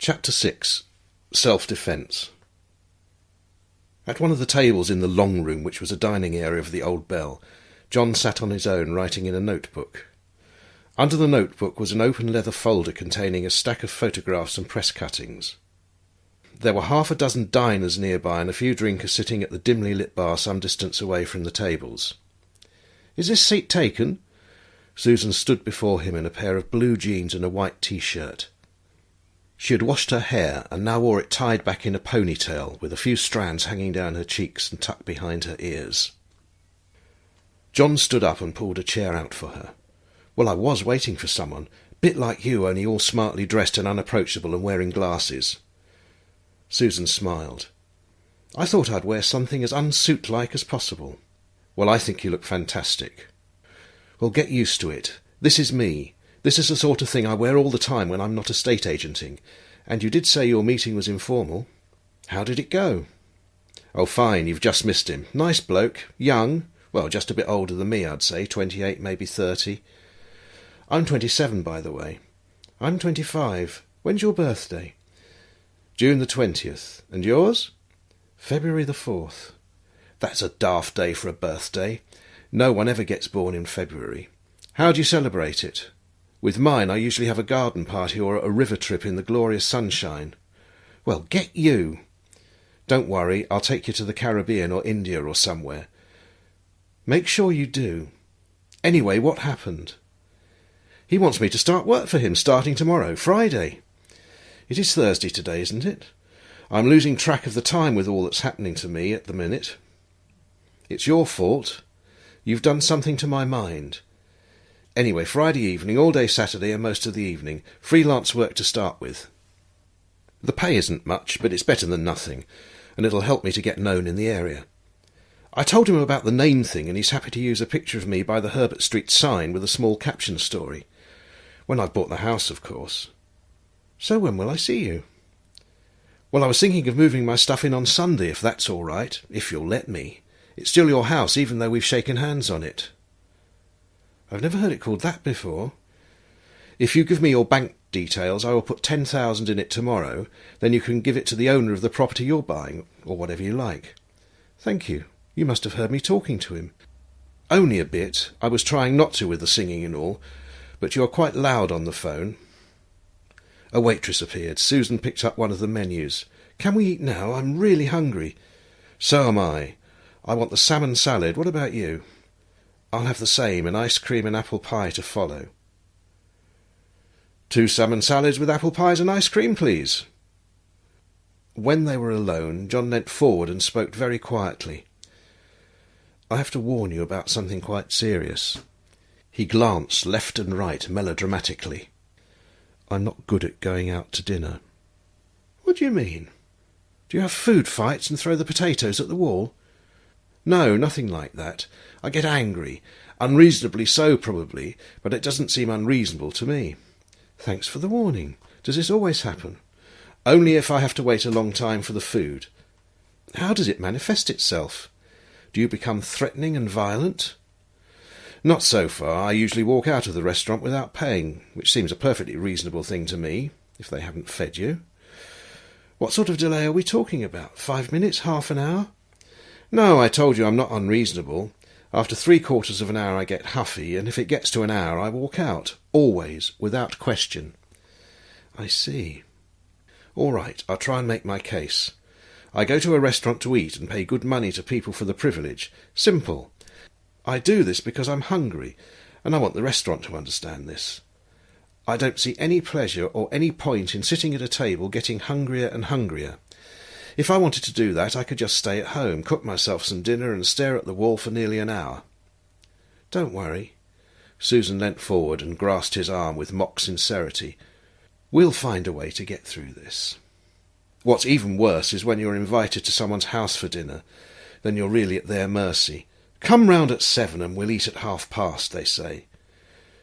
Chapter 6. Self-Defence. At one of the tables in the long room, which was a dining area of the Old Bell, John sat on his own, writing in a notebook. Under the notebook was an open leather folder containing a stack of photographs and press cuttings. There were 6 diners nearby and a few drinkers sitting at the dimly lit bar some distance away from the tables. "Is this seat taken?" Susan stood before him in a pair of blue jeans and a white T-shirt. She had washed her hair and now wore it tied back in a ponytail, with a few strands hanging down her cheeks and tucked behind her ears. John stood up and pulled a chair out for her. "Well, I was waiting for someone. Bit like you, only all smartly dressed and unapproachable and wearing glasses." Susan smiled. "I thought I'd wear something as unsuit-like as possible." "Well, I think you look fantastic." "Well, get used to it. This is me. This is the sort of thing I wear all the time when I'm not estate agenting. And you did say your meeting was informal. How did it go?" "Oh, fine. You've just missed him. Nice bloke. Young. Well, just a bit older than me, I'd say. 28, maybe 30. I'm 27, by the way." "I'm 25. When's your birthday?" "June the 20th. And yours?" "February the 4th. "That's a daft day for a birthday. No one ever gets born in February. How do you celebrate it?" "With mine, I usually have a garden party or a river trip in the glorious sunshine." "Well, get you." "Don't worry, I'll take you to the Caribbean or India or somewhere." "Make sure you do. Anyway, what happened?" "He wants me to start work for him, starting tomorrow, Friday." "It is Thursday today, isn't it? I'm losing track of the time with all that's happening to me at the minute." "It's your fault. You've done something to my mind. Anyway, Friday evening, all day Saturday and most of the evening. Freelance work to start with. The pay isn't much, but it's better than nothing, and it'll help me to get known in the area. I told him about the name thing, and he's happy to use a picture of me by the Herbert Street sign with a small caption story. When I've bought the house, of course." "So when will I see you?" "Well, I was thinking of moving my stuff in on Sunday, if that's all right, if you'll let me. It's still your house, even though we've shaken hands on it." "I've never heard it called that before." "If you give me your bank details, I will put 10,000 in it tomorrow. Then you can give it to the owner of the property you're buying, or whatever you like." "Thank you. You must have heard me talking to him." "Only a bit. I was trying not to with the singing and all, but you are quite loud on the phone." A waitress appeared. Susan picked up one of the menus. "Can we eat now? I'm really hungry." "So am I. I want the salmon salad. What about you?" "I'll have the same, and ice cream and apple pie to follow." "2 salmon salads with apple pies and ice cream, please." When they were alone, John leant forward and spoke very quietly. "I have to warn you about something quite serious." He glanced left and right melodramatically. "I'm not good at going out to dinner." "What do you mean? Do you have food fights and throw the potatoes at the wall?" "No, nothing like that. I get angry. Unreasonably so, probably, but it doesn't seem unreasonable to me." "Thanks for the warning. Does this always happen?" "Only if I have to wait a long time for the food." "How does it manifest itself? Do you become threatening and violent?" "Not so far. I usually walk out of the restaurant without paying, which seems a perfectly reasonable thing to me, if they haven't fed you." "What sort of delay are we talking about? 5 minutes? Half an hour?" "No, I told you I'm not unreasonable. After 3/4 of an hour I get huffy, and if it gets to an hour I walk out. Always, without question." "I see." "All right, I'll try and make my case. I go to a restaurant to eat and pay good money to people for the privilege. Simple. I do this because I'm hungry, and I want the restaurant to understand this. I don't see any pleasure or any point in sitting at a table getting hungrier and hungrier. If I wanted to do that, I could just stay at home, cook myself some dinner, and stare at the wall for nearly an hour." "Don't worry." Susan leant forward and grasped his arm with mock sincerity. "We'll find a way to get through this. What's even worse is when you're invited to someone's house for dinner. Then you're really at their mercy. 'Come round at 7 and we'll eat at 1:30, they say.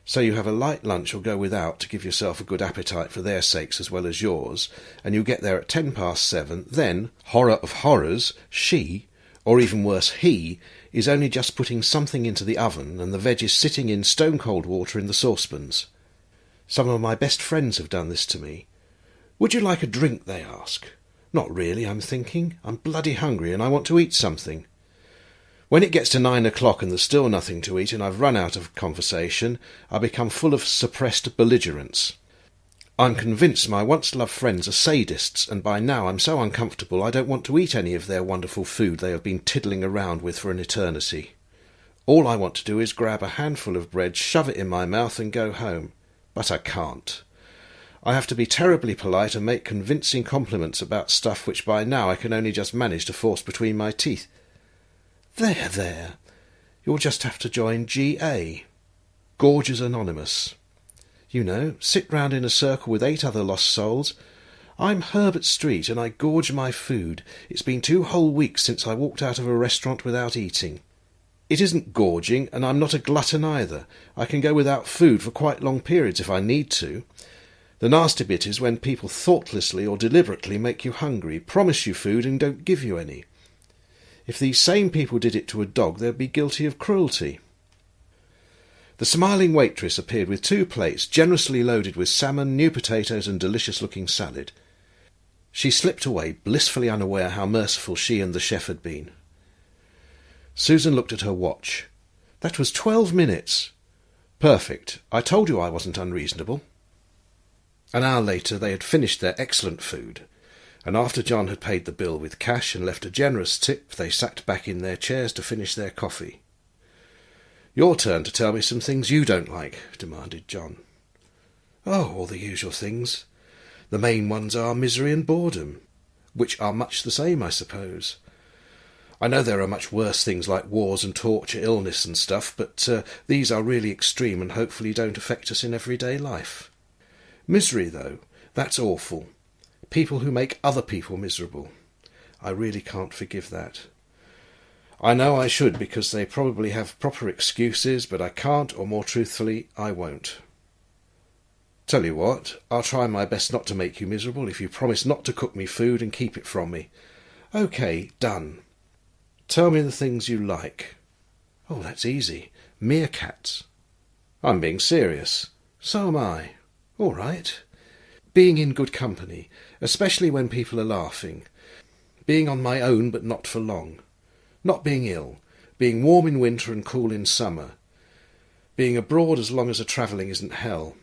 So you have a light lunch or go without to give yourself a good appetite for their sakes as well as yours, and you get there at 7:10. Then, horror of horrors, she, or even worse he, is only just putting something into the oven, and the veg is sitting in stone-cold water in the saucepans. Some of my best friends have done this to me. "Would you like a drink?" they ask. "Not really," I'm thinking. "I'm bloody hungry and I want to eat something." When it gets to 9 o'clock and there's still nothing to eat and I've run out of conversation, I become full of suppressed belligerence. I'm convinced my once-loved friends are sadists, and by now I'm so uncomfortable I don't want to eat any of their wonderful food they have been tiddling around with for an eternity. All I want to do is grab a handful of bread, shove it in my mouth and go home. But I can't. I have to be terribly polite and make convincing compliments about stuff which by now I can only just manage to force between my teeth. There. You'll just have to join GA. Gorges Anonymous. You know, sit round in a circle with 8 other lost souls. I'm Herbert Street and I gorge my food. It's been 2 whole weeks since I walked out of a restaurant without eating. It isn't gorging, and I'm not a glutton either. I can go without food for quite long periods if I need to. The nasty bit is when people thoughtlessly or deliberately make you hungry, promise you food and don't give you any. If these same people did it to a dog, they'd be guilty of cruelty. The smiling waitress appeared with 2 plates, generously loaded with salmon, new potatoes and delicious-looking salad. She slipped away, blissfully unaware how merciful she and the chef had been. Susan looked at her watch. That was 12 minutes. Perfect. I told you I wasn't unreasonable. An hour later they had finished their excellent food, and after John had paid the bill with cash and left a generous tip, they sat back in their chairs to finish their coffee. "Your turn to tell me some things you don't like," demanded John. "Oh, all the usual things. The main ones are misery and boredom, which are much the same, I suppose. I know there are much worse things like wars and torture, illness and stuff, but these are really extreme and hopefully don't affect us in everyday life. Misery, though, that's awful. People who make other people miserable. I really can't forgive that. I know I should, because they probably have proper excuses, but I can't, or more truthfully, I won't. Tell you what, I'll try my best not to make you miserable if you promise not to cook me food and keep it from me. OK, done. Tell me the things you like." "Oh, that's easy. Meerkats." "I'm being serious." "So am I." "All right. Being in good company, especially when people are laughing. Being on my own but not for long. Not being ill. Being warm in winter and cool in summer. Being abroad as long as the travelling isn't hell.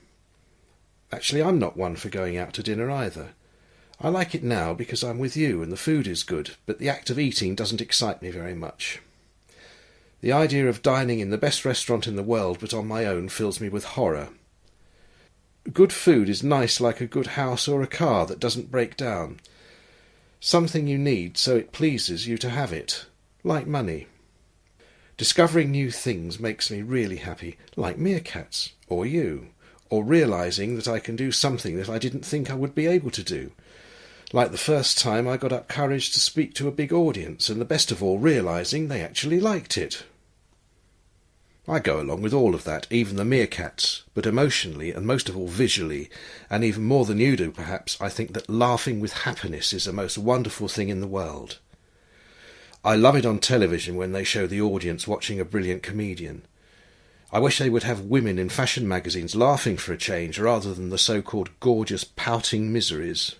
Actually, I'm not one for going out to dinner either. I like it now because I'm with you and the food is good, but the act of eating doesn't excite me very much. The idea of dining in the best restaurant in the world but on my own fills me with horror. Good food is nice, like a good house or a car that doesn't break down. Something you need so it pleases you to have it, like money. Discovering new things makes me really happy, like meerkats, or you, or realising that I can do something that I didn't think I would be able to do. Like the first time I got up courage to speak to a big audience, and the best of all, realising they actually liked it. I go along with all of that, even the meerkats, but emotionally, and most of all visually, and even more than you do perhaps, I think that laughing with happiness is the most wonderful thing in the world. I love it on television when they show the audience watching a brilliant comedian. I wish they would have women in fashion magazines laughing for a change, rather than the so-called gorgeous pouting miseries.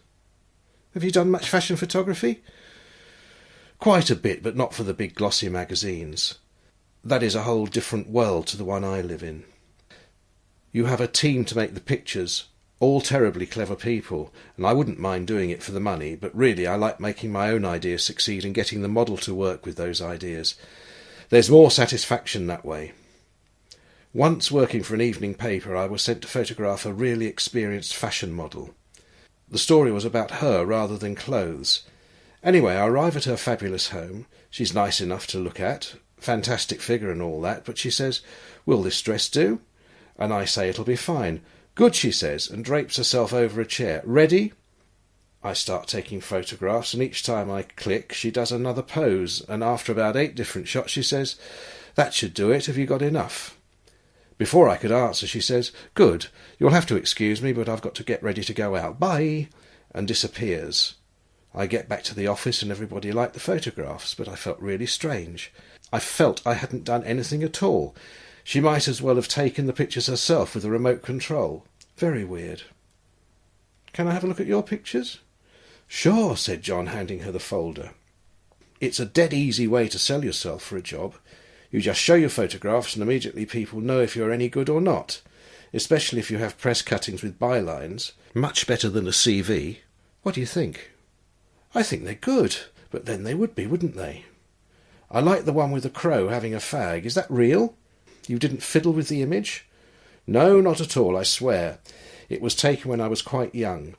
Have you done much fashion photography? Quite a bit, but not for the big glossy magazines. That is a whole different world to the one I live in. You have a team to make the pictures, all terribly clever people, and I wouldn't mind doing it for the money, but really I like making my own ideas succeed and getting the model to work with those ideas. There's more satisfaction that way. Once, working for an evening paper, I was sent to photograph a really experienced fashion model. The story was about her rather than clothes. Anyway, I arrive at her fabulous home. She's nice enough to look at, fantastic figure and all that, but she says, "Will this dress do?" And I say it'll be fine. "Good," she says, and drapes herself over a chair. "Ready?" I start taking photographs, and each time I click, she does another pose, and after about 8 different shots, she says, "That should do it. Have you got enough?" Before I could answer, she says, "Good. You'll have to excuse me, but I've got to get ready to go out. Bye," and disappears. I get back to the office and everybody liked the photographs, but I felt really strange. I felt I hadn't done anything at all. She might as well have taken the pictures herself with a remote control. Very weird. Can I have a look at your pictures? Sure, said John, handing her the folder. It's a dead easy way to sell yourself for a job. You just show your photographs and immediately people know if you're any good or not, especially if you have press cuttings with bylines. Much better than a CV. What do you think? I think they're good, but then they would be, wouldn't they? I like the one with the crow having a fag. Is that real? You didn't fiddle with the image? No, not at all, I swear. It was taken when I was quite young.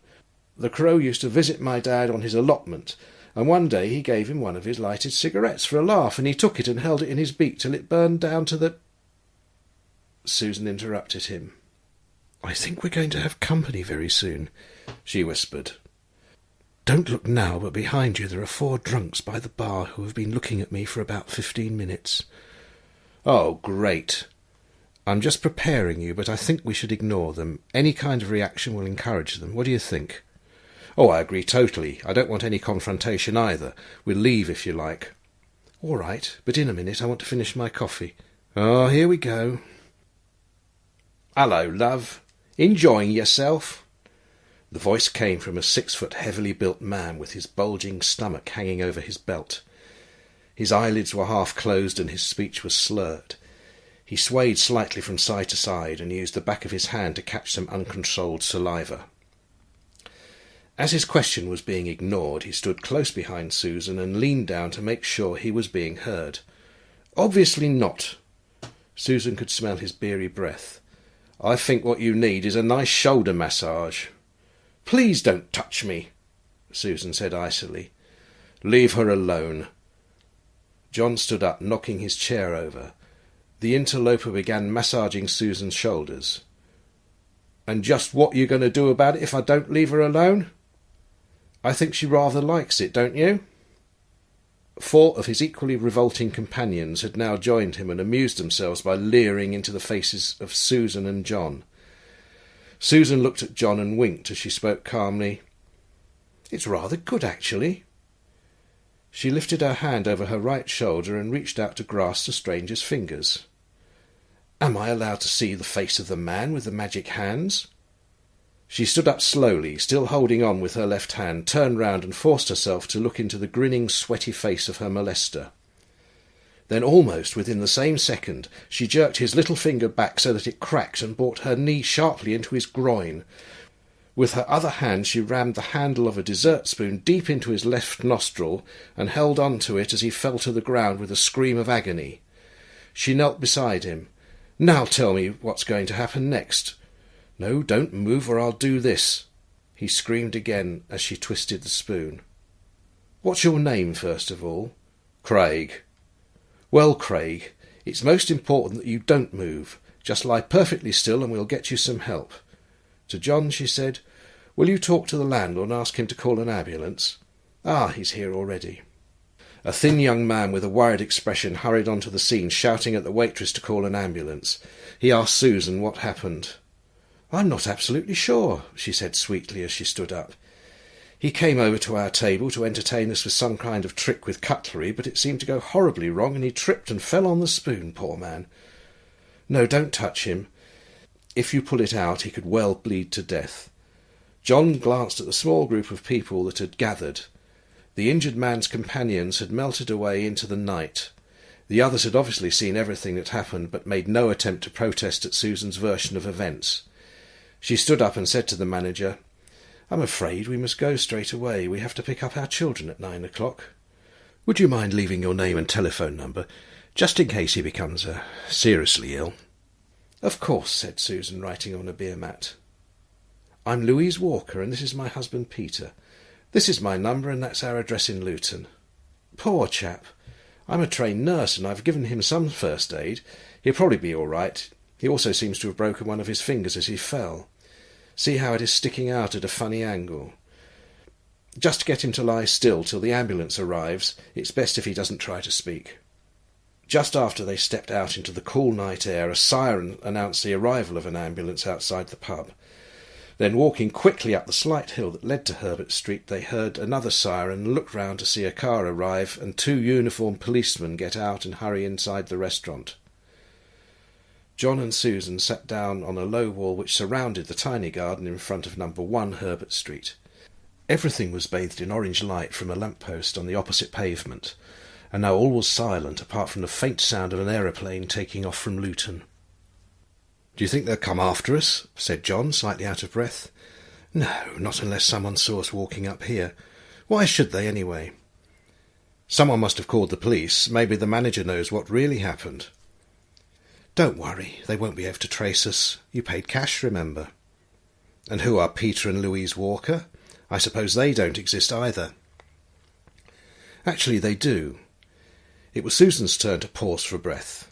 The crow used to visit my dad on his allotment, and one day he gave him one of his lighted cigarettes for a laugh, and he took it and held it in his beak till it burned down to the... Susan interrupted him. I think we're going to have company very soon, she whispered. Don't look now, but behind you there are 4 drunks by the bar who have been looking at me for about 15 minutes. Oh, great. I'm just preparing you, but I think we should ignore them. Any kind of reaction will encourage them. What do you think? Oh, I agree totally. I don't want any confrontation either. We'll leave if you like. All right, but in a minute I want to finish my coffee. Oh, here we go. Hello, love. Enjoying yourself? The voice came from a 6-foot heavily built man with his bulging stomach hanging over his belt. His eyelids were half closed and his speech was slurred. He swayed slightly from side to side and used the back of his hand to catch some uncontrolled saliva. As his question was being ignored, he stood close behind Susan and leaned down to make sure he was being heard. Obviously not. Susan could smell his beery breath. I think what you need is a nice shoulder massage. Please don't touch me, Susan said icily. Leave her alone. John stood up, knocking his chair over. The interloper began massaging Susan's shoulders. And just what you going to do about it if I don't leave her alone? I think she rather likes it, don't you? 4 of his equally revolting companions had now joined him and amused themselves by leering into the faces of Susan and John. Susan looked at John and winked as she spoke calmly. It's rather good, actually. She lifted her hand over her right shoulder and reached out to grasp the stranger's fingers. Am I allowed to see the face of the man with the magic hands? She stood up slowly, still holding on with her left hand, turned round and forced herself to look into the grinning, sweaty face of her molester. Then almost within the same second she jerked his little finger back so that it cracked and brought her knee sharply into his groin. With her other hand she rammed the handle of a dessert spoon deep into his left nostril and held on to it as he fell to the ground with a scream of agony. She knelt beside him. Now tell me what's going to happen next. No, don't move or I'll do this, he screamed again as she twisted the spoon. What's your name, first of all? Craig. Well, Craig, it's most important that you don't move. Just lie perfectly still and we'll get you some help. To John she said, Will you talk to the landlord and ask him to call an ambulance? Ah, he's here already. A thin young man with a worried expression hurried onto the scene, shouting at the waitress to call an ambulance. He asked Susan what happened. I'm not absolutely sure, she said sweetly as she stood up. He came over to our table to entertain us with some kind of trick with cutlery, but it seemed to go horribly wrong and he tripped and fell on the spoon, poor man. No, don't touch him. If you pull it out, he could well bleed to death. John glanced at the small group of people that had gathered. The injured man's companions had melted away into the night. The others had obviously seen everything that happened, but made no attempt to protest at Susan's version of events. She stood up and said to the manager, I'm afraid we must go straight away. We have to pick up our children at 9 o'clock. Would you mind leaving your name and telephone number, just in case he becomes seriously ill? Of course, said Susan, writing on a beer mat. I'm Louise Walker, and this is my husband Peter. This is my number, and that's our address in Luton. Poor chap. I'm a trained nurse, and I've given him some first aid. He'll probably be all right. He also seems to have broken one of his fingers as he fell. See how it is sticking out at a funny angle. Just get him to lie still till the ambulance arrives. It's best if he doesn't try to speak. Just after they stepped out into the cool night air, a siren announced the arrival of an ambulance outside the pub. Then, walking quickly up the slight hill that led to Herbert Street, they heard another siren and looked round to see a car arrive and 2 uniformed policemen get out and hurry inside the restaurant. John and Susan sat down on a low wall which surrounded the tiny garden in front of number 1 Herbert Street. Everything was bathed in orange light from a lamp-post on the opposite pavement, and now all was silent apart from the faint sound of an aeroplane taking off from Luton. "Do you think they'll come after us?" said John, slightly out of breath. "No, not unless someone saw us walking up here. Why should they, anyway?" "Someone must have called the police. Maybe the manager knows what really happened." "Don't worry, they won't be able to trace us. You paid cash, remember." "And who are Peter and Louise Walker? I suppose they don't exist either." "Actually, they do." It was Susan's turn to pause for breath.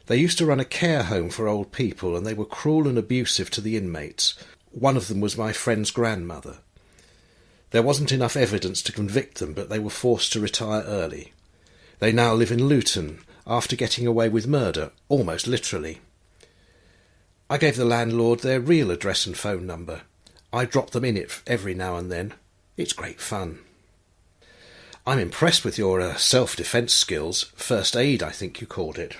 "They used to run a care home for old people, and they were cruel and abusive to the inmates. One of them was my friend's grandmother. There wasn't enough evidence to convict them, but they were forced to retire early. They now live in Luton, after getting away with murder, almost literally. I gave the landlord their real address and phone number. I drop them in it every now and then. It's great fun." "I'm impressed with your self-defence skills. First aid, I think you called it."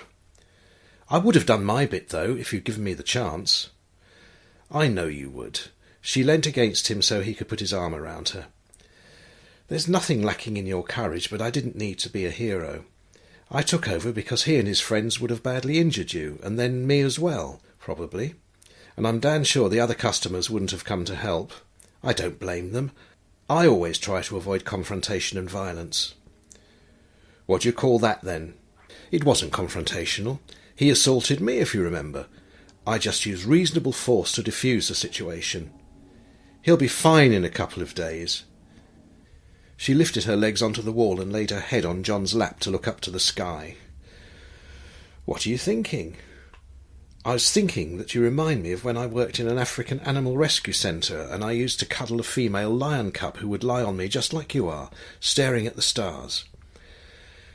"I would have done my bit, though, if you'd given me the chance." "I know you would." She leant against him so he could put his arm around her. "There's nothing lacking in your courage, but I didn't need to be a hero. I took over because he and his friends would have badly injured you, and then me as well, probably. And I'm damn sure the other customers wouldn't have come to help. I don't blame them. I always try to avoid confrontation and violence." "What do you call that, then?" "It wasn't confrontational. He assaulted me, if you remember. I just used reasonable force to defuse the situation. He'll be fine in a couple of days." She lifted her legs onto the wall and laid her head on John's lap to look up to the sky. "What are you thinking?" "I was thinking that you remind me of when I worked in an African animal rescue centre, and I used to cuddle a female lion cub who would lie on me just like you are, staring at the stars.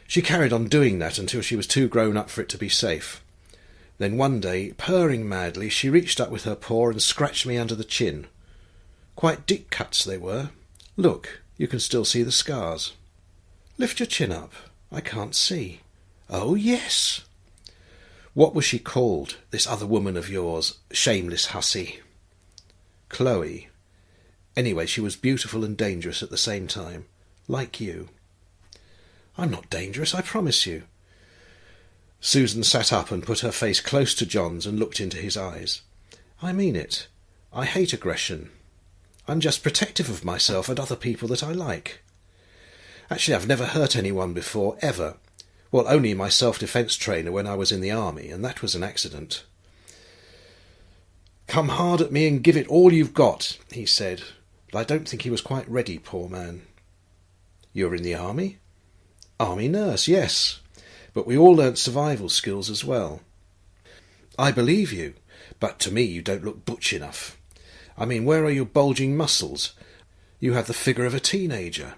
She carried on doing that until she was too grown up for it to be safe. Then one day, purring madly, she reached up with her paw and scratched me under the chin. Quite deep cuts they were. Look, you can still see the scars." "Lift your chin up. I can't see." "Oh, yes." "What was she called, this other woman of yours, shameless hussy?" "Chloe. Anyway, she was beautiful and dangerous at the same time. Like you." "I'm not dangerous, I promise you." Susan sat up and put her face close to John's and looked into his eyes. "I mean it. I hate aggression. I'm just protective of myself and other people that I like. Actually, I've never hurt anyone before, ever. Well, only my self-defence trainer when I was in the army, and that was an accident." "Come hard at me and give it all you've got," he said, but I don't think he was quite ready, poor man. "You're in the army?" "Army nurse, yes. But we all learnt survival skills as well." "I believe you, but to me you don't look butch enough. I mean, where are your bulging muscles? You have the figure of a teenager."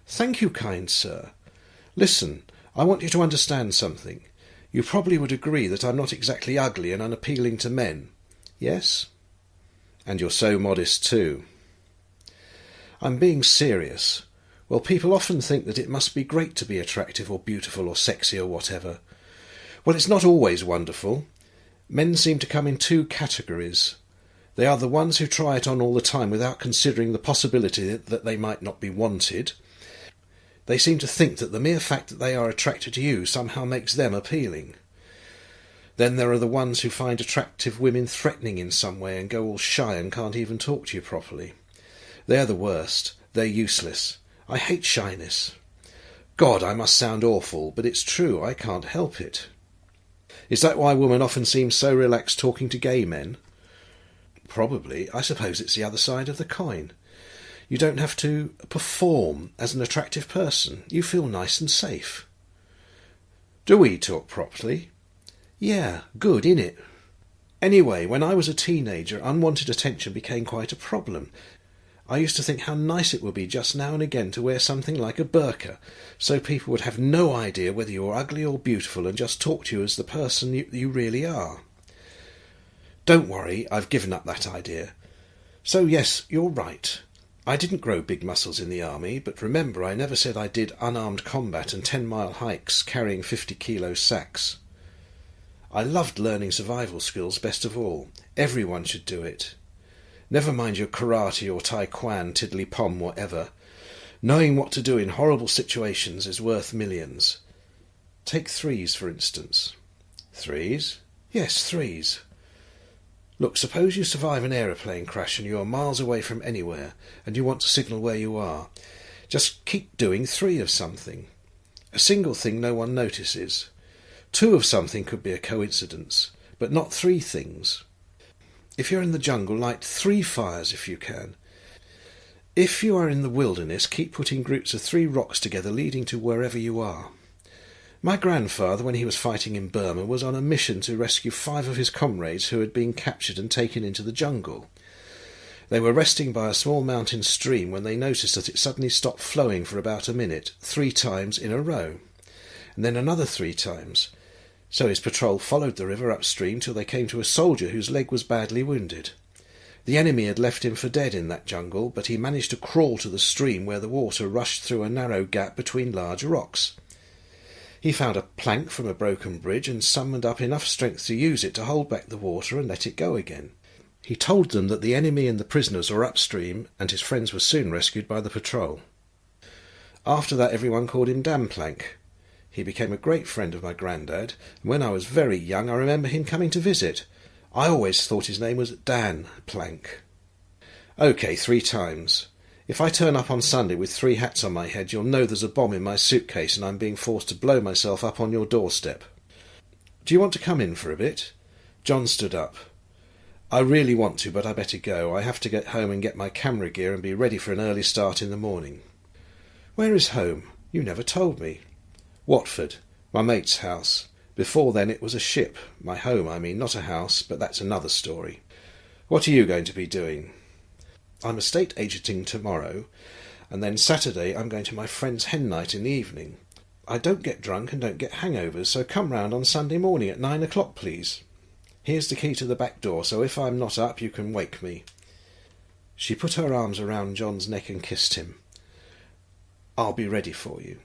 "Thank you, kind sir. Listen, I want you to understand something. You probably would agree that I'm not exactly ugly and unappealing to men. Yes? And you're so modest too." "I'm being serious. Well, people often think that it must be great to be attractive or beautiful or sexy or whatever. Well, it's not always wonderful. Men seem to come in 2 categories. They are the ones who try it on all the time without considering the possibility that they might not be wanted. They seem to think that the mere fact that they are attracted to you somehow makes them appealing. Then there are the ones who find attractive women threatening in some way and go all shy and can't even talk to you properly. They're the worst. They're useless. I hate shyness. God, I must sound awful, but it's true. I can't help it." "Is that why women often seem so relaxed talking to gay men?" "Probably. I suppose it's the other side of the coin. You don't have to perform as an attractive person. You feel nice and safe." "Do we talk properly?" "Yeah, good, innit? Anyway, when I was a teenager, unwanted attention became quite a problem. I used to think how nice it would be just now and again to wear something like a burqa, so people would have no idea whether you were ugly or beautiful and just talk to you as the person you really are. Don't worry, I've given up that idea. So yes, you're right. I didn't grow big muscles in the army, but remember I never said I did unarmed combat and 10-mile hikes carrying 50-kilo sacks. I loved learning survival skills best of all. Everyone should do it. Never mind your karate or taekwondo, tiddly-pom, whatever. Knowing what to do in horrible situations is worth millions. Take threes, for instance. Threes? Yes, threes. Look, suppose you survive an aeroplane crash and you are miles away from anywhere, and you want to signal where you are. Just keep doing 3 of something. A single thing no one notices. 2 of something could be a coincidence, but not 3 things. If you're in the jungle, light 3 fires if you can. If you are in the wilderness, keep putting groups of 3 rocks together leading to wherever you are. My grandfather, when he was fighting in Burma, was on a mission to rescue 5 of his comrades who had been captured and taken into the jungle. They were resting by a small mountain stream when they noticed that it suddenly stopped flowing for about a minute, 3 times in a row, and then another 3 times. So his patrol followed the river upstream till they came to a soldier whose leg was badly wounded. The enemy had left him for dead in that jungle, but he managed to crawl to the stream where the water rushed through a narrow gap between large rocks. He found a plank from a broken bridge and summoned up enough strength to use it to hold back the water and let it go again. He told them that the enemy and the prisoners were upstream, and his friends were soon rescued by the patrol. After that everyone called him Dan Plank. He became a great friend of my grandad, and when I was very young I remember him coming to visit. I always thought his name was Dan Plank. OK, 3 times. If I turn up on Sunday with 3 hats on my head, you'll know there's a bomb in my suitcase and I'm being forced to blow myself up on your doorstep. Do you want to come in for a bit? John stood up. I really want to, but I better go. I have to get home and get my camera gear and be ready for an early start in the morning. Where is home? You never told me. Watford, my mate's house. Before then it was a ship. My home, I mean, not a house, but that's another story. What are you going to be doing? I'm estate agenting tomorrow, and then Saturday I'm going to my friend's hen night in the evening. I don't get drunk and don't get hangovers, so come round on Sunday morning at 9 o'clock, please. Here's the key to the back door, so if I'm not up you can wake me. She put her arms around John's neck and kissed him. I'll be ready for you.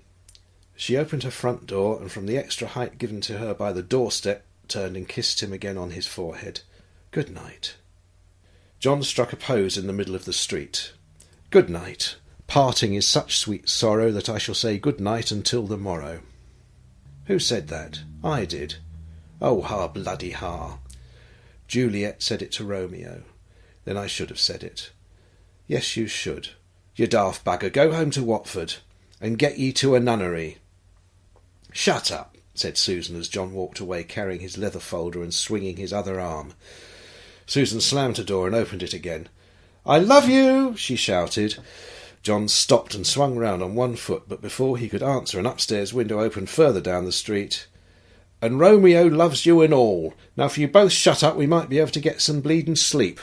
She opened her front door, and from the extra height given to her by the doorstep, turned and kissed him again on his forehead. Good night. John struck a pose in the middle of the street. Good night. Parting is such sweet sorrow that I shall say good night until the morrow. Who said that? I did. Oh, ha, bloody ha. Juliet said it to Romeo. Then I should have said it. Yes, you should. You daft bugger, go home to Watford, and get ye to a nunnery. Shut up, said Susan as John walked away carrying his leather folder and swinging his other arm. Susan slammed her door and opened it again. I love you, she shouted. John stopped and swung round on one foot, but before he could answer an upstairs window opened further down the street. And Romeo loves you and all. Now if you both shut up we might be able to get some bleeding sleep.